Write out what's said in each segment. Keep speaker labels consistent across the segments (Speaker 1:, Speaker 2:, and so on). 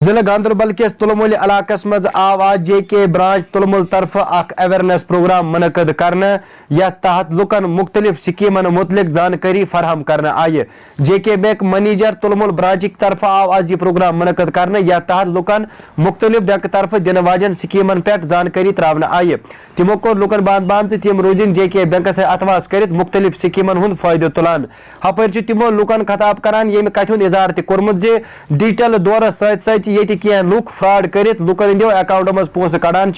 Speaker 1: ضلع گاندربل کس تلمول علاقس مز آو آج JK برانچ تلمول طرف اخ اویرنس پروگرام منعقد کرنے یتھ تحت لکن مختلف سکیمن متعلق جانکاری فراہم کرنے آئی JK بینک منیجر تلمول برانچ طرف آو آج یہ پروگرام منعقد کرنے یتھ تحت لکن مختلف بینک طرف دن واجن سکیمن پہ جانکاری تراؤنہ آئی تمو کور لکن باند تم روزن JK بینک سے اتواس کرت مختلف سکیمن ہند فائدہ تلان ہپر تمو لکن خطاب کران یم کت ہند اظہار تورمت زِ ڈیجیٹل دورس ست یہ کی لوک فراڈ کرت لکن ہندو اکاؤنٹ مز پونسہ کڑان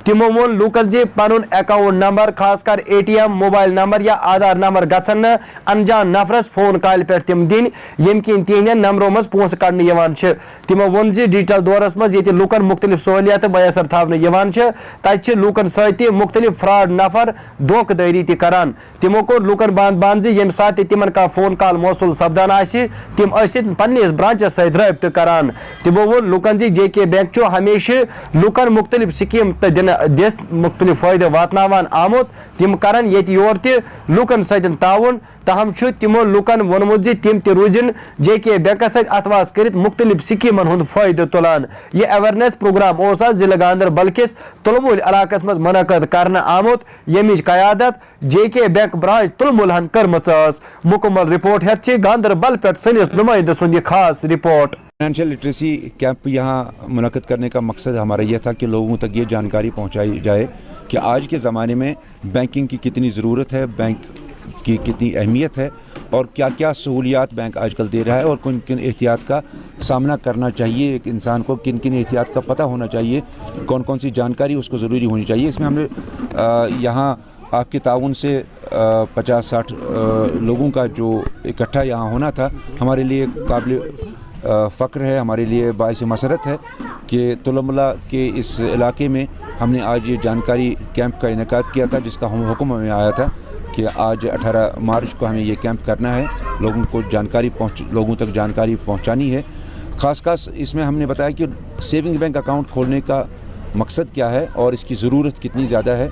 Speaker 1: تمو وون لوکن زِ پنن اکاؤنٹ نمبر خاص کر ATM موبائل نمبر یا آدھار نمبر گژھن انجان نفرس فون کال پہ تم دن یم کن تہندین نمبروں مز پونسہ کڑنے یوان تمو وون زِ ڈیجیٹل دورس مز یہ لوکن مختلف سہولیات میسر تھاونہ یوان تتہ لوکن ست مختلف فراڈ نفر دھوکہ داری تہ کران تمو کور لوکن باند زِ یم سات تمن کا فون کال موصول سپدان تم ٲسِتھ پننس برانچس ست رابطہ کران تمو وون لوکن زِ JK بینک ہمیشہ لوکن مختلف سکیم دِتھ مختلف فائدہ واتناوان آمت تم کران یت یور تہ لوکن ستن تعاون تاہم تمو لوکن وونمت زِ تم تہ روزن JK بینکس ست اتواس کرت مختلف سکیمن ہند فائدہ تلان یہ اویرنس پروگرام اوس ضلع گاندربل کس تلمول علاقس مز منعقد کرنے آمت یمچ قیادت JK بینک برانچ تلمولہن کرمژ مکمل رپورٹ ہیتھ گاندربل پہ سنس نمائندہ سند یہ خاص رپورٹ۔
Speaker 2: فائنینشیل لٹریسی کیمپ یہاں منعقد کرنے کا مقصد ہمارا یہ تھا کہ لوگوں تک یہ جانکاری پہنچائی جائے کہ آج کے زمانے میں بینکنگ کی کتنی ضرورت ہے، بینک کی کتنی اہمیت ہے اور کیا کیا سہولیات بینک آج کل دے رہا ہے اور کن کن احتیاط کا سامنا کرنا چاہیے ایک انسان کو، کن کن احتیاط کا پتہ ہونا چاہیے، کون کون سی جانکاری اس کو ضروری ہونی چاہیے۔ اس میں ہم نے یہاں آپ کے تعاون سے 50-60 لوگوں کا جو اکٹھا یہاں ہونا تھا ہمارے لیے قابل فخر ہے، ہمارے لیے باعث مسرت ہے کہ تلملہ کے اس علاقے میں ہم نے آج یہ جانکاری کیمپ کا انعقاد کیا تھا، جس کا حکم ہمیں آیا تھا کہ آج 18 مارچ کو ہمیں یہ کیمپ کرنا ہے، لوگوں کو لوگوں تک جانکاری پہنچانی ہے۔ خاص اس میں ہم نے بتایا کہ سیونگ بینک اکاؤنٹ کھولنے کا مقصد کیا ہے اور اس کی ضرورت کتنی زیادہ ہے۔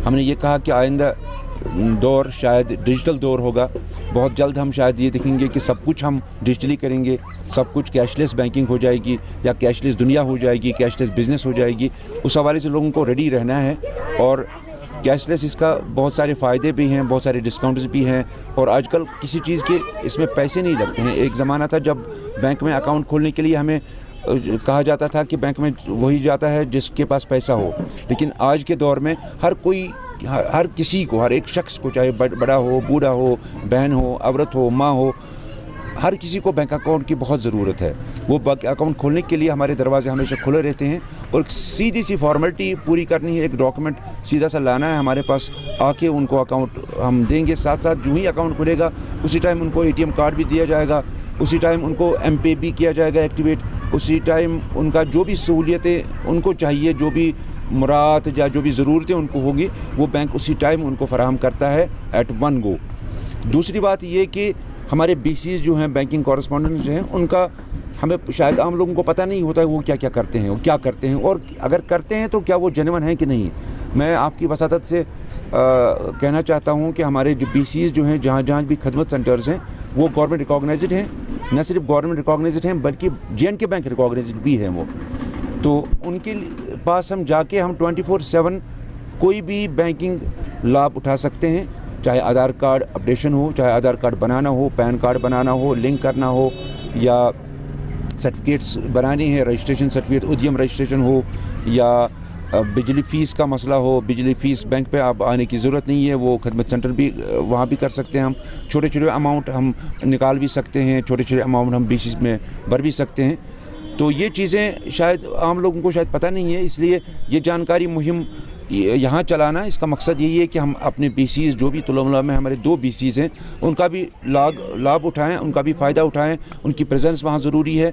Speaker 2: ہم نے یہ کہا کہ آئندہ دور شاید ڈیجیٹل دور ہوگا، بہت جلد ہم شاید یہ دیکھیں گے کہ سب کچھ ہم ڈیجیٹلی کریں گے، سب کچھ کیش لیس بینکنگ ہو جائے گی یا کیش لیس دنیا ہو جائے گی، کیش لیس بزنس ہو جائے گی۔ اس حوالے سے لوگوں کو ریڈی رہنا ہے اور کیش لیس اس کا بہت سارے فائدے بھی ہیں، بہت سارے ڈسکاؤنٹس بھی ہیں اور آج کل کسی چیز کے اس میں پیسے نہیں لگتے ہیں۔ ایک زمانہ تھا جب بینک میں اکاؤنٹ کھولنے کے لیے ہمیں کہا جاتا تھا کہ بینک میں وہی جاتا ہے جس کے پاس پیسہ ہو، لیکن آج کے دور میں ہر کسی کو، ہر ایک شخص کو، چاہے بڑا ہو، بوڑھا ہو، بہن ہو، عورت ہو، ماں ہو، ہر کسی کو بینک اکاؤنٹ کی بہت ضرورت ہے۔ وہ بینک اکاؤنٹ کھولنے کے لیے ہمارے دروازے ہمیشہ کھلے رہتے ہیں اور ایک سیدھی سی فارمیلٹی پوری کرنی ہے، ایک ڈاکومنٹ سیدھا سا لانا ہے ہمارے پاس، آ کے ان کو اکاؤنٹ ہم دیں گے، ساتھ جو ہی اکاؤنٹ کھلے گا اسی ٹائم ان کو ATM کارڈ بھی دیا جائے گا، اسی ٹائم ان کو M Pay بھی کیا جائے گا ایکٹیویٹ، اسی ٹائم ان کا جو بھی سہولیتیں ان کو چاہیے، جو بھی مراعات یا جو بھی ضرورتیں ان کو ہوگی وہ بینک اسی ٹائم ان کو فراہم کرتا ہے ایٹ ون گو۔ دوسری بات یہ کہ ہمارے BCs جو ہیں، بینکنگ کورسپونڈنٹس جو ہیں، ان کا ہمیں شاید عام لوگوں کو پتہ نہیں ہوتا ہے وہ کیا کرتے ہیں اور اگر کرتے ہیں تو کیا وہ جینون ہیں کہ نہیں۔ میں آپ کی وساطت سے کہنا چاہتا ہوں کہ ہمارے جو BCs جو ہیں، جہاں بھی خدمت سینٹرز ہیں، وہ گورنمنٹ ریکاگنائزڈ ہیں، نہ صرف گورنمنٹ ریکاگنائزڈ ہیں بلکہ JK بینک ریکاگنائزڈ بھی ہیں وہ، تو ان کے پاس ہم جا کے ہم 24/7 کوئی بھی بینکنگ لابھ اٹھا سکتے ہیں، چاہے آدھار کارڈ اپڈیشن ہو، چاہے آدھار کارڈ بنانا ہو، پین کارڈ بنانا ہو، لنک کرنا ہو، یا سرٹیفکیٹس بنانے ہیں، رجسٹریشن سرٹیفکیٹ، ادیم رجسٹریشن ہو، یا بجلی فیس کا مسئلہ ہو۔ بجلی فیس بینک پہ آپ آنے کی ضرورت نہیں ہے، وہ خدمت سینٹر بھی وہاں بھی کر سکتے ہیں ہم۔ چھوٹے اماؤنٹ ہم نکال بھی سکتے ہیں، چھوٹے اماؤنٹ ہم BCs میں بھر بھی سکتے ہیں۔ تو یہ چیزیں شاید عام لوگوں کو شاید پتہ نہیں ہے، اس لیے یہ جانکاری مہم یہاں چلانا، اس کا مقصد یہی ہے کہ ہم اپنے BCs جو بھی تلملہ میں ہمارے 2 BCs ہیں ان کا بھی لابھ اٹھائیں، ان کا بھی فائدہ اٹھائیں، ان کی پریزنس وہاں ضروری ہے۔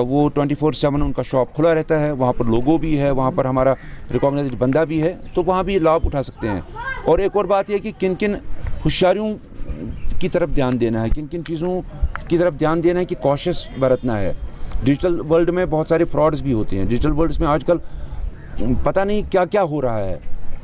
Speaker 2: وہ 24/7 ان کا شاپ کھلا رہتا ہے، وہاں پر لوگو بھی ہے، وہاں پر ہمارا ریکاگنائزڈ بندہ بھی ہے، تو وہاں بھی لابھ اٹھا سکتے ہیں۔ اور ایک اور بات یہ کہ کن ہوشیاریوں کی طرف دھیان دینا ہے، کن چیزوں کی طرف دھیان دینا ہے کہ کوشش برتنا ہے۔ ڈیجیٹل ورلڈ میں بہت سارے فراڈز بھی ہوتے ہیں، ڈیجیٹل ورلڈ میں آج کل پتہ نہیں کیا ہو رہا ہے،